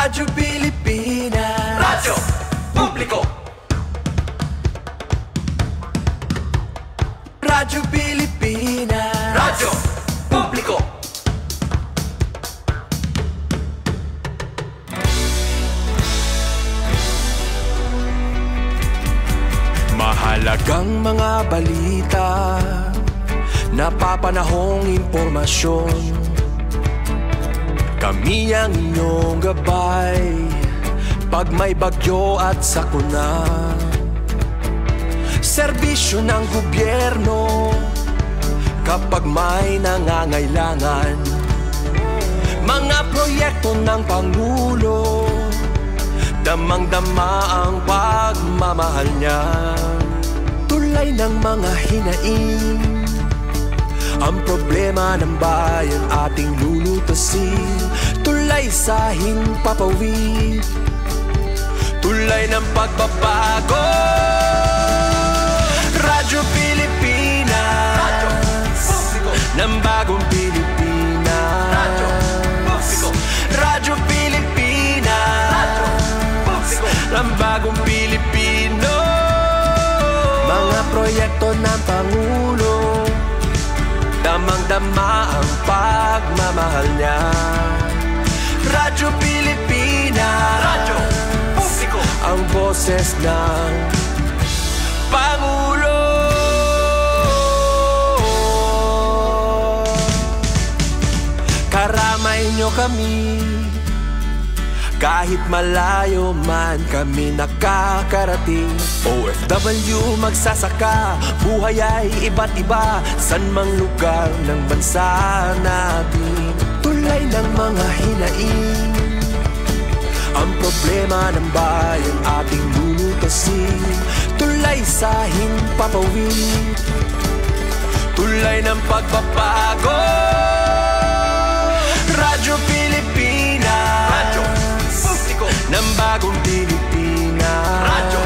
Radyo Pilipinas, Radyo Publiko. Radyo Pilipinas, Radyo Publiko. Mahalagang mga balita, napapanahong impormasyon. Kami ang inyong gabay pag may bagyo at sakuna. Serbisyo ng gobyerno kapag may nangangailangan. Mga proyekto ng Pangulo, damang-dama ang pagmamahal niya. Tulay ng mga hinaing, ang problema ng bayan ating lulutasin. Tulay sa himpapawid, tulay ng pagbabago. Radyo Pilipinas, Radyo Publiko. Ng bagong Pilipinas, Radyo Publiko. Radyo Pilipinas, Radyo Publiko. Ng bagong Pilipino. Mga proyekto ng Pangulo, damang-dama ang pagmamahal niya. Radyo Pilipinas, Radyo Publiko. Ang boses ng Pangulo. Karamay nyo kami, kahit malayo man kami nakakarating. OFW magsasaka, buhay ay iba't iba, san mang lugar ng bansa natin. Tulay ng mga hinaing, ang problema ng bayan ating lulutasin. Tulay sa himpapawid, tulay ng pagbabago. Radyo Pilipinas, Radyo Publiko. Ng bagong Pilipinas, Radyo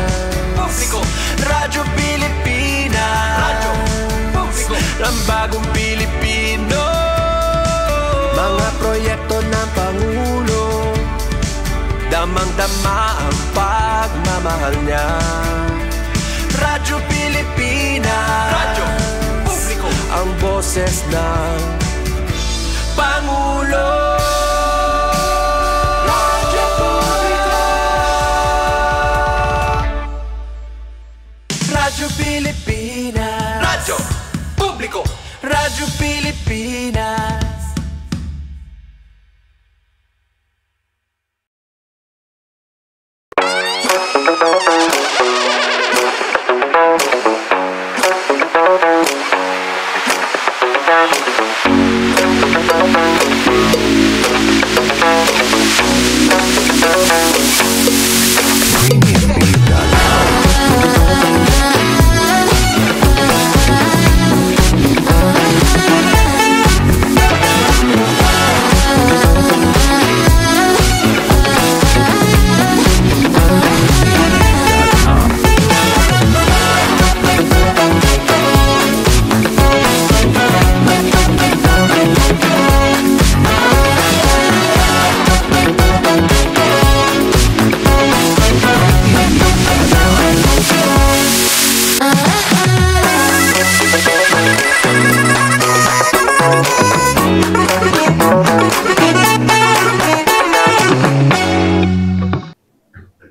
Publiko. Radyo Pilipinas, Radyo Publiko. Ng bagong Pilipino. Mga proyekto ng Pangulo, damang-dama ang pagmamahal niya. Radyo Pilipinas, Radyo Publiko. Ang boses ng Pangulo. Radyo Publiko. Radyo Pilipinas, Radyo Publiko. Radyo Pilipinas.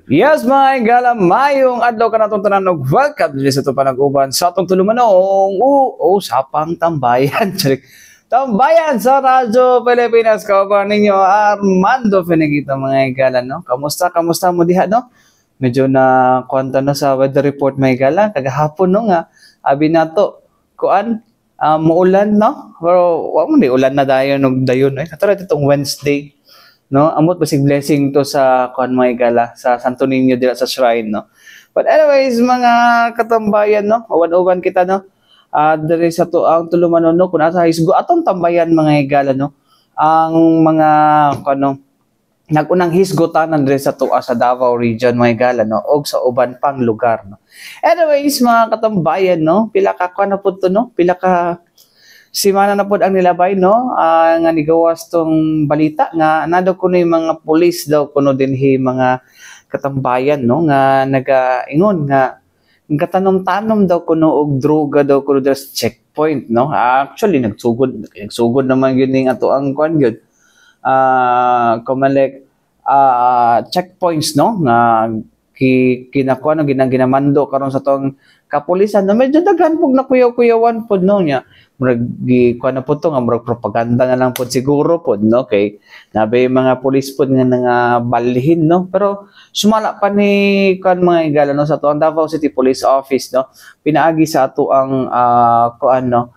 Yes, mga higala, mayong adlaw ka na itong tananog. Welcome din sa ito panag-uban sa itong tulumanong sapang tambayan. Tambayan sa Radyo Pilipinas. Kauban ninyo, Armando Fenegita, mga higala, no? Kamusta mo diha, no? Medyo na kwanta na sa weather report, mga higala. Kagahapon, no nga, abi na to, muulan, no? Pero, wag mo di, ulan na dayon, no? Katulad itong Wednesday, no, amot basig blessing to sa mga higala sa Santo Niño dila sa shrine, no. But anyways, mga katambayan, no, uwan-uwan kita, no, diri sa to ang tulumanon, no, kun asa hisgo atong tambayan, mga higala, no, ang mga nag-unang hisgotanan diri sa tuwa sa Davao region, mga higala, no, og sa uban pang lugar, no. Anyways, mga katambayan, no, pila ka no, pila ka si mana na pod ang nilabay no nga nigawas tong balita nga nado kuno yung mga pulis daw kuno dinhi mga katambayan no nga nagaingon nga gatanom-tanom daw kuno og droga daw kuno sa checkpoint no. Actually nagsugod naman gyud ning ato ang kwan gyud kumalek checkpoints no nga kinakuha no ginamando karon sa tong kapulisan no medyo daghan pug nakuyaw-kuyawan pod no nya murag kuha na po to nga murag propaganda na lang pod siguro pod no kay nabe mga pulis pod nga balhin no pero sumala pa ni kuan mga igala no sa to ang Davao City Police Office no pinaagi sa ato ang kuan no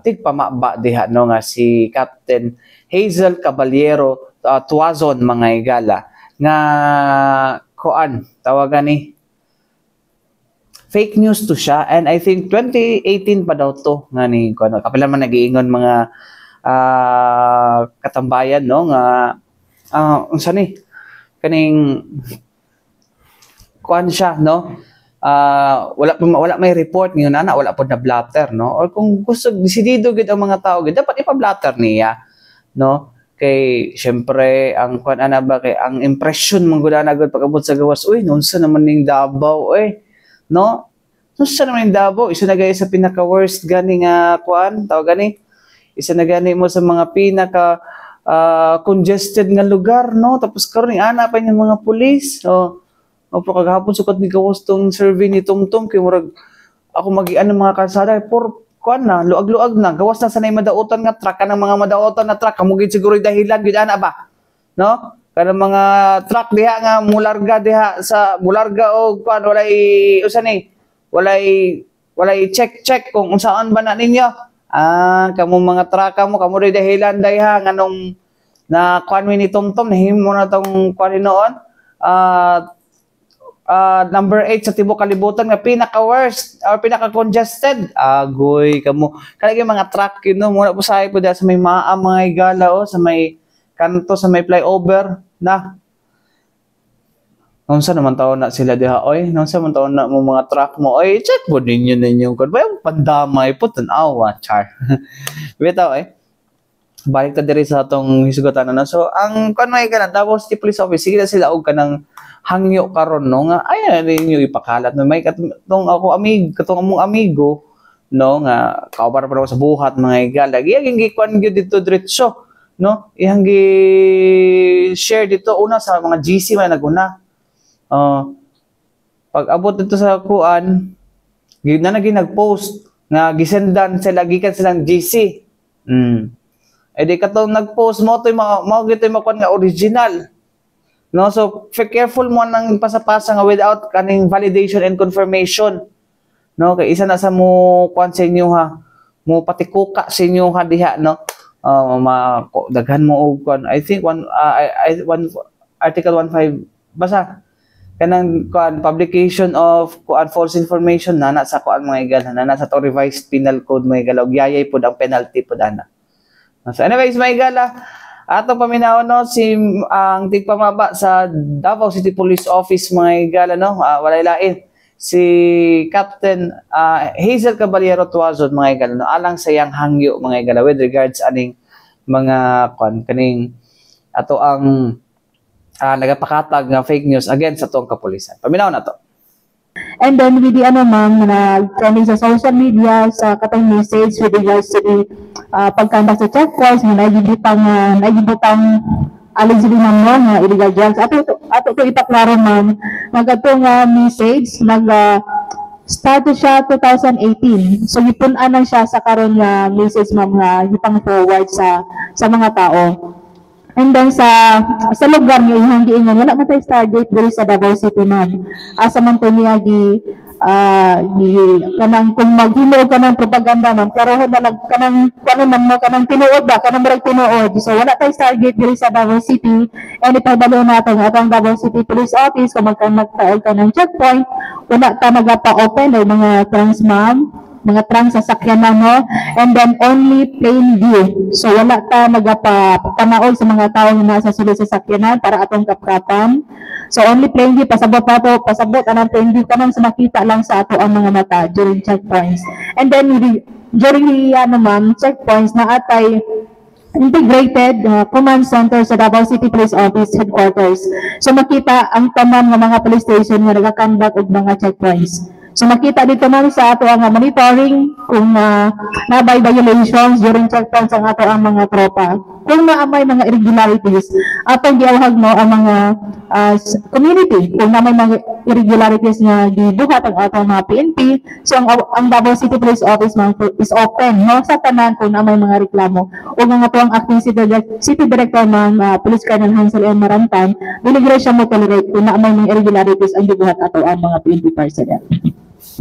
tigpamaba diha no nga si Captain Hazel Caballero Tuazon mga igala nga kuan tawagan ni fake news to siya and I think 2018 pa daw to nga ni kuan kapila man nagiingon mga katambayan no nga unsa ni kaning kuan siya no wala may report ngayon ana wala pod na blatter no or kung gusto desidido gid ang mga tao gid dapat ipa-blatter niya no kay syempre ang kuan ana ba kay ang impression man gud ana gud pag-abot sa gawas uy nunsa naman ning Davao no nunsa naman ning Davao isa na gay sa pinaka worst gani nga kuan tawag gani isa na gani mo sa mga pinaka congested nga lugar no tapos karon ni ana pa yung mga pulis o kagahapon sukat ni gawas tong survey ni Tumtum kay murag ako magian ng mga kalsada por kuan na luag-luag na gawas na sanay madautan nga truck kanang mga madautan na truck kamo gid siguro dahilan gid ana ba no kanang mga truck diha nga mularga diha sa mularga og kuan walay usa ni walay check kung unsaan ba na ninyo kamo mga truck kamo dahilan diha nganong na kuan ni Tumtum nahimo na tong kuan noon number 8 sa tibok kalibutan nga pinaka-worst or pinaka-congested. Agoy kamo. Kanang mga truck yun no, muna po sa sa may mga igala sa may kanto sa may flyover na. Nunsa naman taon na sila diha oy, nunsa man taon na mo mga truck mo oy, check mo ninyo kun. Bay pandamay po tan-awa char. Bitaw balik ta diri sa atong hisgutan na. So ang kanay kana tapos City Police Office sige sila og kanang hangyo karon no nga ay ninyo ipakalat no may katong katong among amigo no nga kaubar pa sa buhat mga igala giyang gikuan gyud dito diretso no iyang gi share dito una sa mga GC man naguna pag abot dito sa kuan gid na nagpost nga gisendan sila gikan silang GC di katong nagpost mo to mao gito makuan nga original. No, so careful mo nang pasapasa nga without kaning validation and confirmation. No, kay isa na sa mo kuan sa inyo ha. Mo patikuka sa inyo ha diha no. Daghan mo og kuan. I think one article 15 basta kanang kuan publication of kuan false information na sa kuan mga igala na sa to revised penal code mga igala og yayay pud ang penalty pud ana. So anyways mga igala ato paminaw no si ang tigpamaba sa Davao City Police Office mga igala no walay lain si Captain Hazel Caballero Tuazon mga igala no alang sa yang hangyo mga igala with regards aning mga kaning ato ang nagapakatag nga fake news against sa tong kapulisan. Paminaw na to. And then with the ma'am na trending sa social media sa katong message with regards to the pagkandak sa checkpoints nga nagibutang allegedly ma'am nga illegal drugs ato to ipaklaro ma'am nagatong message start siya 2018 so gipun-an lang siya sa karon nga message ma'am nga ipang forward sa mga tao. And then sa lugar niyo yung giingon wala man tay Stargate diri sa Davao City ma'am. Asa man to niya kanang kung maghimo ka ng propaganda ma'am klarohon na lang kanang tinuod ba kanang murag tinuod. So wala tay Stargate diri sa Davao City and ipabalo natin atong Davao City Police Office kung magtaog ka ng checkpoint wala ta magapa-open ay mga trans ma'am mga trans sasakyan na no and then only plain view so wala ta magapanaog sa mga tao nga nasa sulod sa sasakyanan para atong kapratan so only plain view pasabot anang plain view kanang sa makita lang sa ato ang mga mata during checkpoints and then during the ma'am, checkpoints na atay integrated command center sa Davao City Police Office headquarters. So makita ang tanan nga mga police station nga nagakandak og mga checkpoints. So makita dito man sa ato ang monitoring kung nabay violations during checkpoints ang ato ang mga tropa. Kung naamay mga irregularities, atong giawhag mo ang mga community. Kung naamay mga irregularities nga gibuhat ang ato mga PNP, so ang Davao City Police Office is open no sa tanan kung naamay mga reklamo. O nga ato ang acting City Director ng Police Colonel Hansel M. Marantan, dili siya mo tolerate kung naamay mga irregularities ang gibuhat ato ang mga PNP personnel.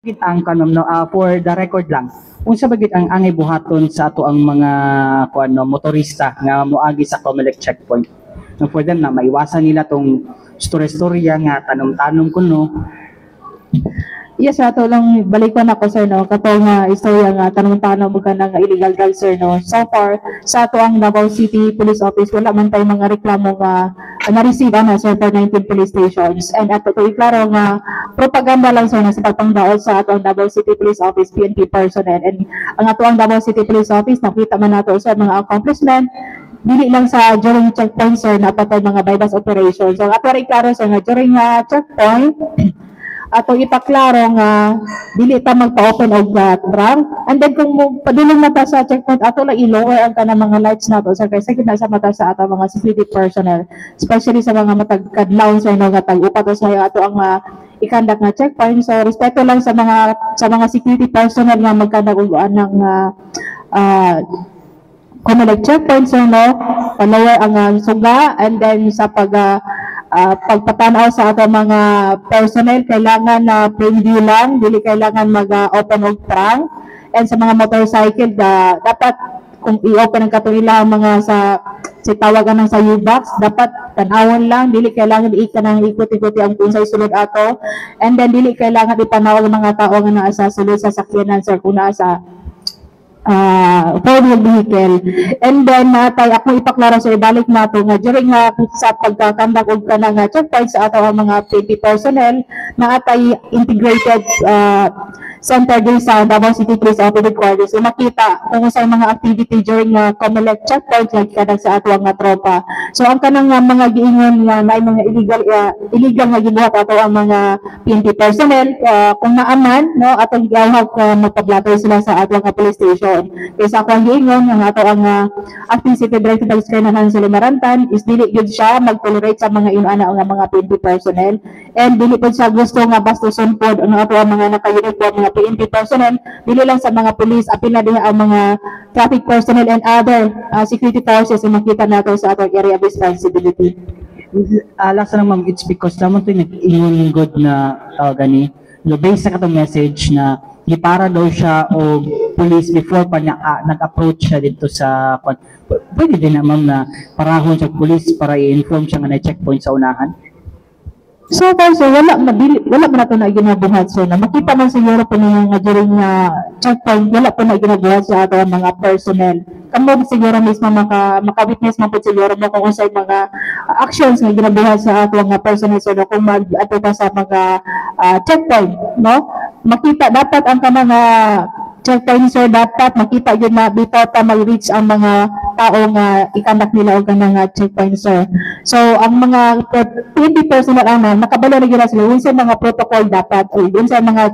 Bagit ang kanom no for the record lang. Unsa bagit ang angay buhaton sa ato ang mga motorista nga moagi sa Comelec checkpoint. No, for them na maiwasan nila tong storya nga tanom-tanom kuno. Yes, ato lang balik ko na ko sir no katong istorya nga tanong-tanong mo ka nga illegal drugs sir no. So far sa ato ang Davao City Police Office wala man tay mga reklamo nga na-receive na sir for 19 police stations. And ato to klaro nga propaganda lang sir na sa pagpangdaot sa ato ang Davao City Police Office PNP personnel. And ang ato ang Davao City Police Office nakita man nato sa mga accomplishment dili lang sa during checkpoint sir na patay mga bypass operations. So ato rin klaro sir nga during checkpoint ato ipaklaro nga dili ta magpa-open og trunk, and then kung padulong mata sa checkpoint ato lang i-lower ang kanang mga lights nato sa kaysa kita sa mata sa ato mga security personnel, especially sa mga matag kadlaw sa no nga tag-upat sa ato ang ikandak nga checkpoint. So respeto lang sa mga security personnel nga magkandak og anang Comelec checkpoint sir no, lower ang suga, and then sa pagpatanaw sa ato mga personnel kailangan na plain view lang, dili kailangan mag-open og trunk. And sa mga motorcycle dapat kung i-open ang katulila mga sa tawagan ng sa U-box dapat tanawon lang, dili kailangan ikanang ikot-ikot ang unsay sulod ato, and then dili kailangan ipanaw ang mga tao nga naa sa sulod sa sakyanan sir kung naa sa four-wheel vehicle. And then natay ako ipaklaro sa ibalik nato nga during sa pagkakandak og kanang checkpoint sa ato ang mga PNP personnel na atay integrated center din sa Davao City Police Office headquarters. So makita kung sa mga activity during Comelec checkpoint nga kanang sa ato ang tropa. So ang kanang mga giingon nga may mga illegal nga gibuhat ato ang mga PNP personnel kung naaman no atong giawhag magpablatay sila sa ato ang police station. Kaysa ako ang giingon nga ato ang acting City Director ng Colonel Hansel Marantan is dili gyud siya mag-tolerate sa mga inana nga mga PNP personnel, and dili pud siya gusto nga bastuson pod ang ato ang mga naka-uniform mga PNP personnel, dili lang sa mga police, apil na din ang mga traffic personnel and other security forces na makita nato sa atong area of responsibility. Lasa lang ma'am, it's because naman ito yung nag-ingon good na gani. Based sa katong message na gipara daw siya o police before pa niya nag-approach siya dito sa pwede din na ma'am na parahon sa police para i-inform siya nga na checkpoint sa unahan. So far sir, wala man nato na ginabuhat sir na makita man siguro po nga during checkpoint wala po na ginabuhat sa ato mga personnel. Kamo siguro mismo maka-witness man po siguro mo kung unsay mga actions nga ginabuhat sa ato mga personnel sir kung mag-ato pa sa mga checkpoint no. Makita dapat ang kanang checkpoint sir dapat makita yun na before pa mag-reach ang mga tao nga ikandak nila og kanang checkpoint sir. So ang mga PNP personnel nakabalo na gila sila unsay mga protocol dapat o unsay mga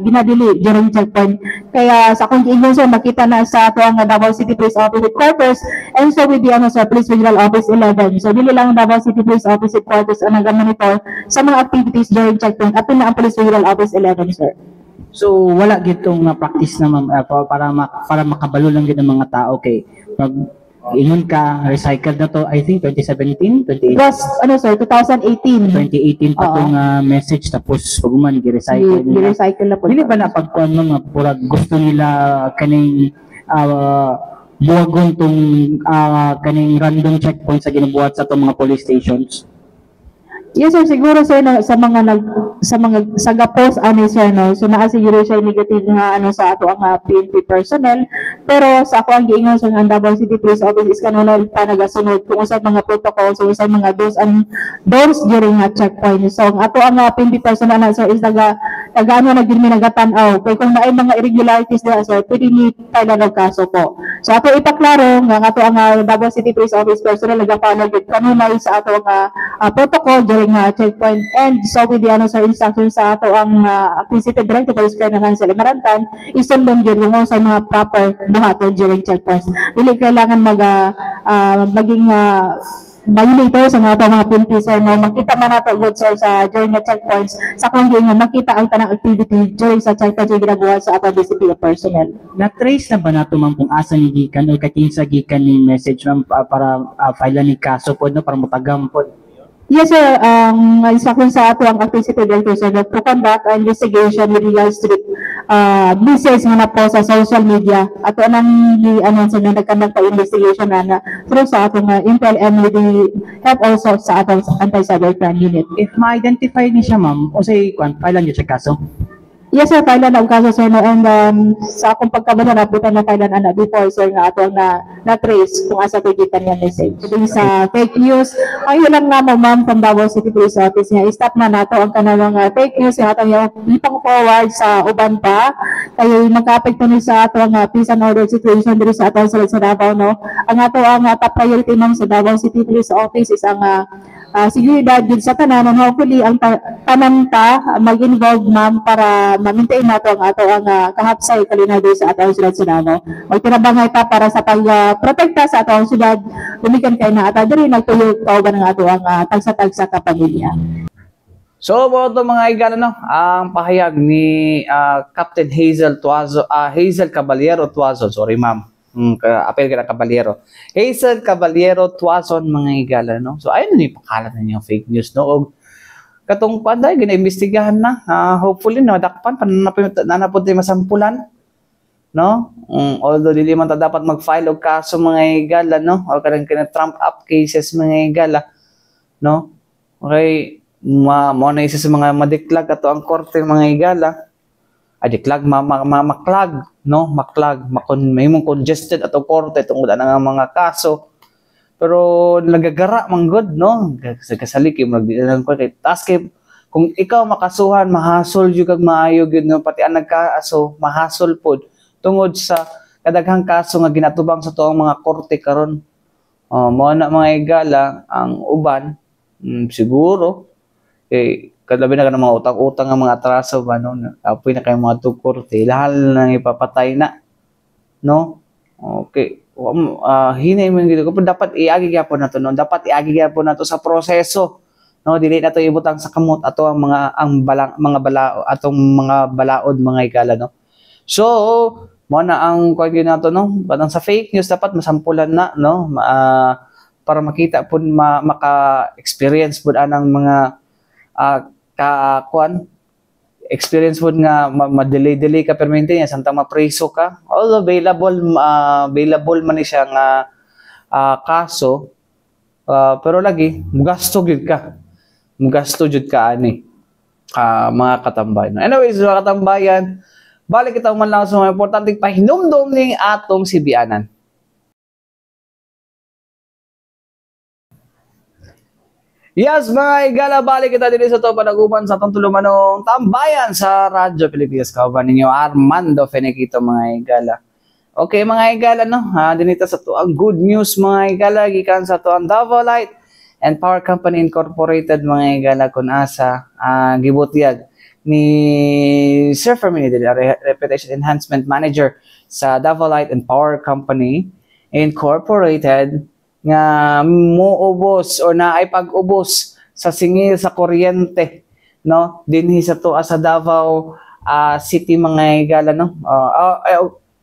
ginadili during checkpoint. Kaya sa akong giingon sir makita na sa ato ang Davao City Police Office headquarters, and so with the Police Regional Office 11. So dili lang Davao City Police Office headquarters ang nag-monitor sa mga activities during checkpoint at na ang Police Regional Office 11 sir. So wala gitong practice na ma'am para makabalo lang gid ang mga tao kay pag ingon ka recycled na to I think 2017, 2018. Yes, sir 2018. 2018 pa tong message tapos pagman gi-recycle nila. Gi-recycle na po. Dili ba na pagkuan mga purag gusto nila kaning buwagon tong kaning random checkpoint sa ginabuhat sa tong mga police stations? Yes sir, siguro sir sa mga sagapos sir no. So naa siguro siya negative nga sa ato ang PNP personnel, pero sa ako ang giingon sa Davao City Police Office is kanunay pa nagasunod kung usay mga protocol, so usay mga do's and don'ts during checkpoint. So ang ato ang PNP personnel sir is kagaano na din minagatan-aw. Kaya kung may mga irregularities na sir, pwede ni file ng kaso po. So ato ipaklaro nga ato ang Davao City Police Office personnel nagapano gid kanunay sa ato ang protocol during checkpoint, and so with the sa instruction sa ato ang Acquisitive Director Police Colonel Hansel Marantan isundon gyud mo sa mga proper buhaton during checkpoints. Dili kailangan maging malilito sa mga PNP sir na makita man nato good sir sa during the checkpoints sa kung nga makita ang tanang activity during sa checkpoint yung ginagawa sa ato discipline personnel. Na-trace na ba nato ma'am kung asa ni gikan o kakinsa gikan ni message ma'am para file ni kaso pod no para motagam pod? Yes sir, instruction sa ato ang Acquisitive Director sir to conduct an investigation with regards to message nga na po sa social media. Ato nang i-announce na nagkandak pa investigation na through sa atong Intel and with the help also sa atong anti-cybercrime unit. If ma-identify ni siya ma'am o say file niyo siya kaso? Yes sir, kailan ang kaso sir no, and sa akong pagkabala nabutan na kailan ana before sir nga ato na trace kung asa to gitan yung message. Ding sa fake news, ayun lang na mo ma'am from Davao City Police Office nga stop na nato ang kanang fake news nga atong ipang forward sa uban pa kay nagka-apekto ni sa ato ang peace and order situation diri sa atong sulod sa Davao no. Ang ato ang top priority ma'am sa Davao City Police Office is ang seguridad din sa tanan, and hopefully ang tanan ta mag-involve ma'am para ma-maintain nato ang ato ang kahapsay kalinado sa atong syudad sa Davao. Magtinabangay ta para sa pag-protekta sa atong syudad, dumikan kay na ata diri nagtuyo kauban ng ato ang tagsa-tagsa ka pamilya. So, ito mga igala, no, ang pahayag ni Captain Hazel Caballero Tuazon, sorry ma'am, apel ka na Caballero. Hazel Caballero Tuazon, mga igala, no. So, ayun ni pakalat na niyo fake news, no. O, katong panday, gina-imbestigahan na. Hopefully, no, dakpan, nanapod tayo masampulan, no. Although, dili man ta dapat mag-file og kaso, mga igala, no. O, kanang trump up cases, mga igala, no. Okay, mo na isa sa mga madiklag ato ang korte, mga igala. Adiklag maklag, no, maklag may mong congested ato korte tungod ana nga mga kaso, pero nagagara man good, no, kasali kay magdilang ko kay task kay kung ikaw makasuhan mahasol jud kag maayo gyud, no, pati ang nagkaaso mahasol pod tungod sa kadaghang kaso nga ginatubang sa tuang mga korte karon. Mo na mga igala ang uban siguro kalabi na ka ng mga utang-utang ang mga atraso ba, no? Apoy na kayo mga tugkorte, lahal nang ipapatay na, no? Okay. Hinay mo yung gito. Dapat iagigapon na to, no? Dapat iagigapon na to sa proseso, no? Dili na to ibutang sa kamot ato ang mga balaod, mga igala, no? So, mo na ang kwento na to, no? Parang sa fake news dapat masampulan na, no? Para makita po maka-experience po anang mga experience po nga ma-delay ka permanente niya samtang mapreso ka, all available man ni siya nga kaso, pero lagi mugasto jud ka ani mga katambayan. Anyways, mga katambayan, balik kita man lang sa mga importanteng pahinumdum ning atong sibianan. Yes, mga igala, balik kita din sa to panaguban sa itong tulumanong tambayan sa Radyo Pilipinas. Kauban ninyo, Armando Fenequito, mga igala. Okay, mga igala, no? Dinito sa to ang good news, mga igala, gikan sa to ang Davao Light and Power Company Incorporated, mga igala, kung asa gibutyag ni Sir Fermin, Reputation Enhancement Manager sa Davao Light and Power Company Incorporated, nga muubos o na ay pag-ubos sa singil sa kuryente, no, dinhi sa to sa Davao City, mga igala, no,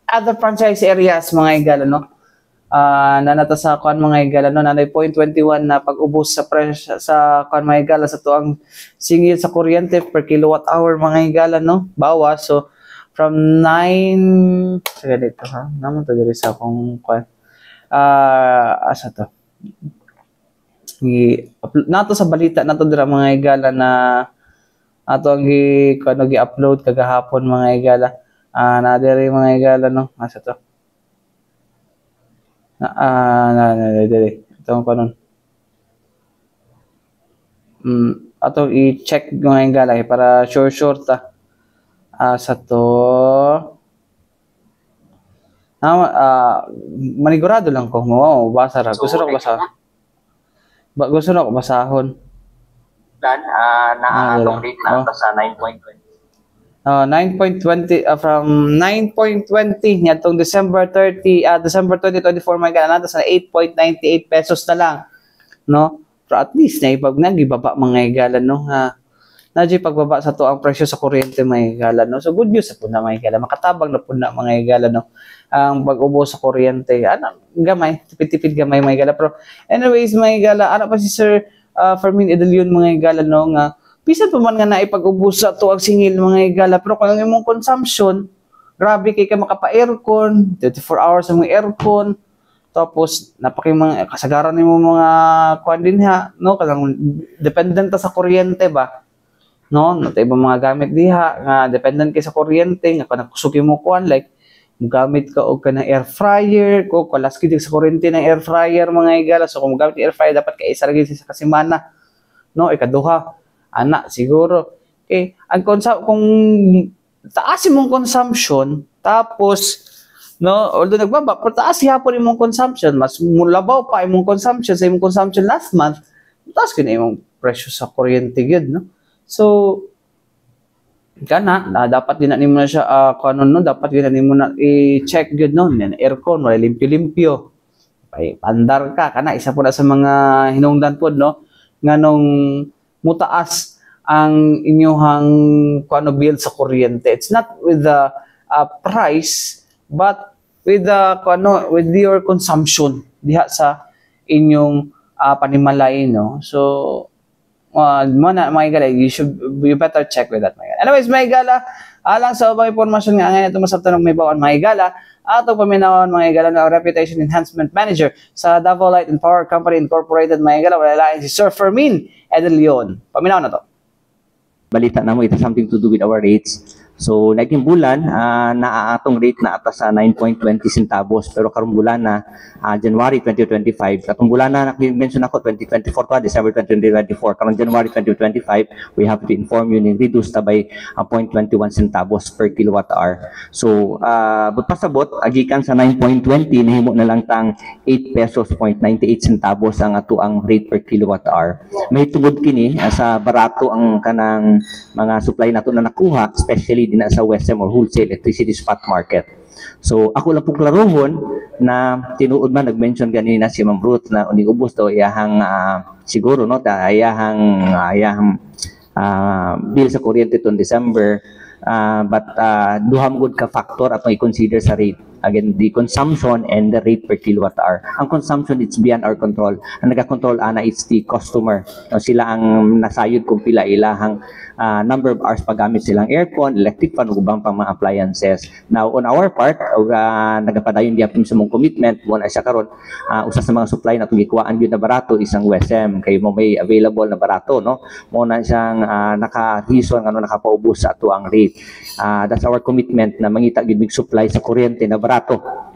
other franchise areas, mga igala, no, nanata sa kuan, mga igala, no, nanay 0.21 na pag-ubos sa presyo sa kuan, mga igala, sa to ang singil sa kuryente per kilowatt hour, mga igala, no, bawas. So from 9 sige dito ha naman to diri sa akong kuan asa to nato sa balita nato dira, mga igala, na ato ang gi-upload kagahapon, mga igala, na diri, mga igala, no, asa to diri itong kanon atong i-check, mga igala, para sure ta Sa to manigurado lang ko mo basa ra. Gusto na ko basa. Gusto na ko basahon. Dan, atong rate na ata sa 9.20. 9.20 from 9.20 nitong December 2024 mga gala nato sa 8.98 pesos na lang, no? Pero at least na ipag nagibaba mga gala, no? Nadyo pagbaba sa to ang presyo sa kuryente mga gala, no? So good news sa puna mga gala, makatabang na puna mga gala, no? Ang pag-ubos sa kuryente, gamay, tipid-tipid gamay mga gala. Pero anyways mga gala, pa si Sir Fermin Edelyon mga gala, no, nga bisan pa man nga naipag-ubos sa to ang singil mga igala, pero kung ang imong consumption grabe kay ka makapa-aircon 24 hours ang aircon, tapos napaki mga kasagaran nimo mga kuan din ha, no, kanang dependent ta sa kuryente ba, no, natay ba mga gamit diha nga dependent kay sa kuryente nga kanang kusog mo kuan like gamit ka og kanang air fryer ko kalas gid sa kuryente ng air fryer mga igala. So kung gamit air fryer dapat kay isa ra gid sa kasimana, no, ikaduha siguro ang kung taas imong consumption tapos, no, although nagbaba pero taas hapon imong consumption, mas mulabaw pa imong consumption sa imong consumption last month, taas gyud imong presyo sa kuryente gyud, no. So kana dapat din na nimo na siya no, dapat gyud nimo na i-check gyud, no, aircon wala limpyo-limpyo, pandar ka kana isa po na sa mga hinungdan pod, no, nganong mutaas ang inyong bill sa kuryente. It's not with the price but with the with your consumption diha sa inyong panimalay, no. So mga gala, you better check with that mga gala. Anyways mga gala, alang sa ubang impormasyon nga ngayon itong masabtan ng may bawaan mga gala, ato paminawan mga gala na Reputation Enhancement Manager sa Davao Light and Power Company Incorporated mga gala, wala lain si Sir Fermin Edelyon. Paminawan na to. Balita na mo, it has something to do with our rates. So, naging bulan, atong rate na ata sa 9.20 centavos. Pero karong bulan na, January 2025. Katong bulan na, mention ako, 2024 pa, December 2024. Karong January 2025, we have to inform you, reduce na by 0.21 centavos per kilowatt hour. So, but pasabot, agikan sa 9.20, nahimo na lang tang 8 pesos 0.98 centavos ang ato ang rate per kilowatt hour. May tungod kini, sa barato ang kanang mga supply nato na nakuha, especially din sa WESM or wholesale electricity spot market. So ako lang po klarohon na tinuod man nag-mention ganina si Ma'am Ruth na uniubos daw iyahang siguro, no, iyahang bill sa kuryente ton December, but duham good ka factor atong i-consider sa rate. Again, the consumption and the rate per kilowatt hour. Ang consumption, it's beyond our control. Ang nag-control it's the customer. So, sila ang nasayod kung pila ilahang number of hours paggamit silang aircon, electric fan, ubang pang mga appliances. Now, on our part, nagapadayon diya sa mong commitment, muna siya karon, usa sa mga supply na tugikuan yun na barato, isang WESM, kayo mo may available na barato, no? Muna siyang naka-reason, nakapaubos sa ato ang rate. That's our commitment na mangita gid supply sa kuryente na barato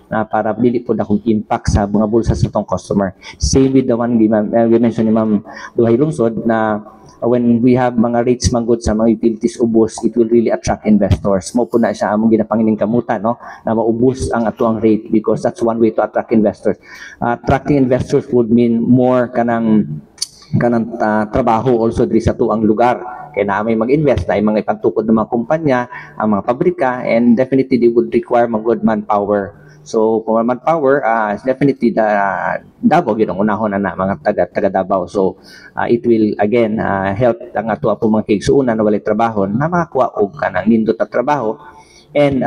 para dili po na kung impact sa mga bulsa sa itong customer. Same with the one we mentioned ni Ma'am Duhay Lungsod na when we have mga rates manggod sa mga utilities ubos, it will really attract investors. Mo po na siya among ginapangining kamutan, no, na maubos ang ato ang rate because that's one way to attract investors. Attracting investors would mean more kanang trabaho also diri sa tuang lugar. Kaya na may mag-invest na mga ipagtukod ng mga kumpanya, ang mga pabrika, and definitely they would require mga good manpower. So, kung manpower, definitely Davao yun ang unahon na mga taga Davao. So, it will again help ang ato po mga kaigsuunan na walay trabaho na makakuha og kanang nindot na trabaho. And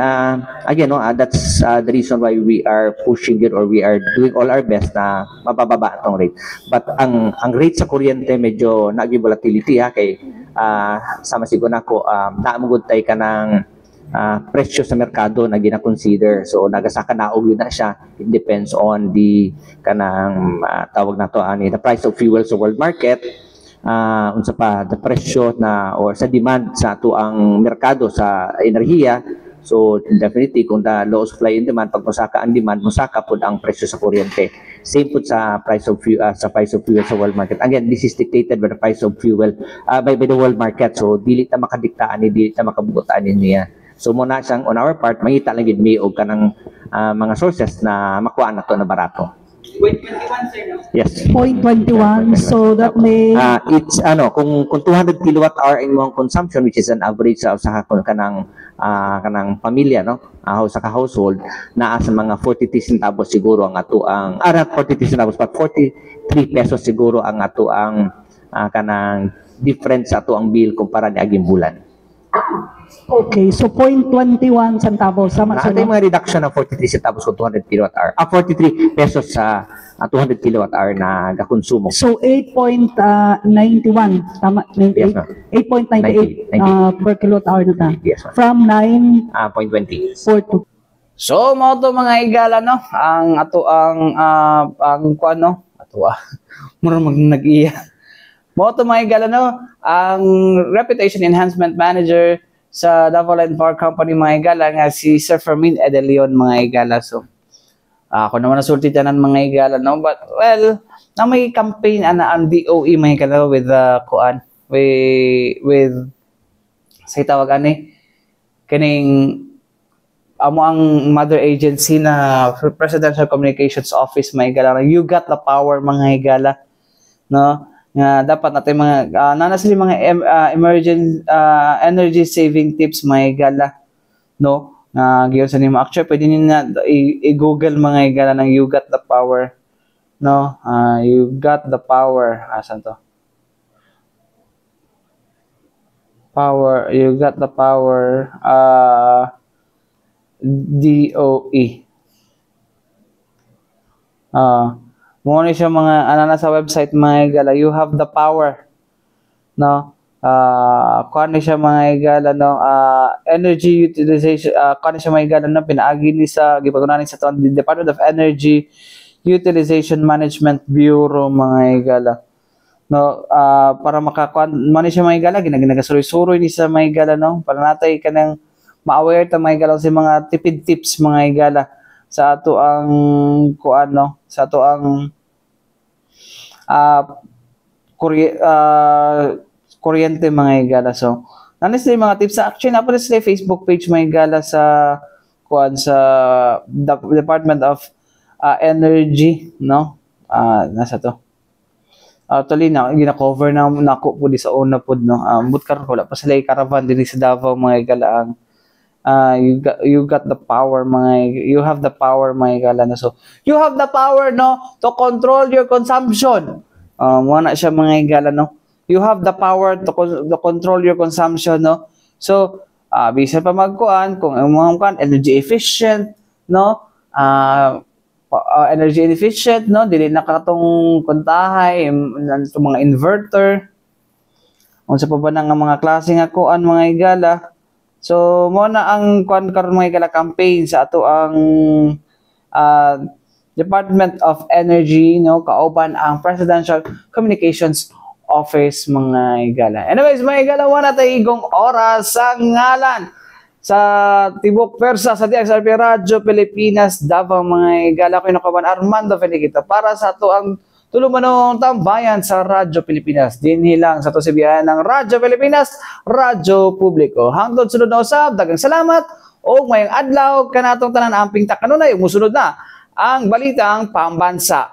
again, no, that's the reason why we are pushing it or we are doing all our best na mabababa itong rate. But ang rate sa kuryente medyo naging volatility kay sama siguro nako naamugod tay ka ng presyo sa merkado na gina-consider. So nagasaka naog yun na siya. It depends on the kanang tawag na to the price of fuel sa world market. Unsa pa the presyo na or sa demand sa ato ang merkado sa enerhiya. So definitely kung the low supply and demand, pag musaka ang demand, musaka po ang presyo sa kuryente. Same po sa price of fuel sa world market. Again, this is dictated by the price of fuel by the world market. So dili ta makadiktaan dili ta makabugotaan niya. So muna siyang on our part mangita lang gid mi og kanang mga sources na makuha nato na barato. Yes. 0.21, so that may It's kung 200 kilowatt hour in imong consumption, which is an average sa usa ka kanang pamilya, no, sa ka household, naa sa mga 43 centavos siguro ang ato ang not 43 centavos but 43 pesos siguro ang ato ang kanang difference sa ato ang bill kumpara ni aging bulan. okay, so 0.21 centavos sama sa May mga reduction ng 43 centavos kung 200 kilowatt hour. 43 pesos sa 200 kilowatt hour na gakonsumo. So 8.91 tama, Yes, ma'am. 8.98 per kilowatt hour na ta. Yes, ma'am. From 0.20. 9.42. So mo to mga higala no, ang ato ang kuan no, mura nag-iya. Mo to mga higala no, ang Reputation Enhancement Manager sa Davao Line Power Company mga higala nga si Sir Fermin Edelion mga higala. So ako naman nasulti tanan mga higala no, but well na may campaign ang DOE mga higala with kuan with say tawag ani kining amo ang mother agency na Presidential Communications Office mga higala. You got the power mga higala no, nga dapat natin mga nana sila mga emergent energy saving tips mga higala no, na giyon sa nimo actually pwede niyo na i-google mga higala ng You Got the Power no, You Got the Power, asan to, power, You Got the Power DOE. Mo ni siya mga na sa website mga higala. You have the power no, kuan ni siya mga higala no, energy utilization, kuan ni siya mga higala no, pinaagi ni sa gipagkunahan sa Department of Energy Utilization Management Bureau mga higala no, para makakuan man ni siya mga higala, ginagasuroy-suroy ni sa mga higala no, para natay kanang ma-aware ta mga higala sa mga tipid tips mga higala sa ato ang kuan no, sa ato ang kuryente mga higala. So nanin sila mga tips actually na sila Facebook page mga higala sa kuan sa Department of Energy no, nasa to actually na gina-cover na nako po di sa una pod no, but karon wala pa sila caravan diri sa Davao mga higala. Ang you got the power you have the power mga higala na. So you have the power no to control your consumption. Wala siya mga higala no, you have the power to control your consumption no. So bisan pa magkuan kung imong kan energy efficient no, energy efficient no, dili na katong kuntahay itong mga inverter unsa pa ba nga mga klase nga kuan mga higala. So mo na ang kuan karon mga higala campaign sa ato ang Department of Energy no, kauban ang Presidential Communications Office mga higala. Anyways mga higala, wala tayo igong oras sa ngalan sa Tibok Persa sa DXRP Radyo Pilipinas Davao mga higala. Ko nakaban Armando Felikita para sa ato ang tulumanong tambayan sa Radyo Pilipinas. Dinhi lang sa to sibihan ng Radyo Pilipinas, Radyo Publiko. Hangtod sunod na usab, daghang salamat o mayang adlaw kanatong tanan amping takanunay. Musunod na ang balitang pambansa.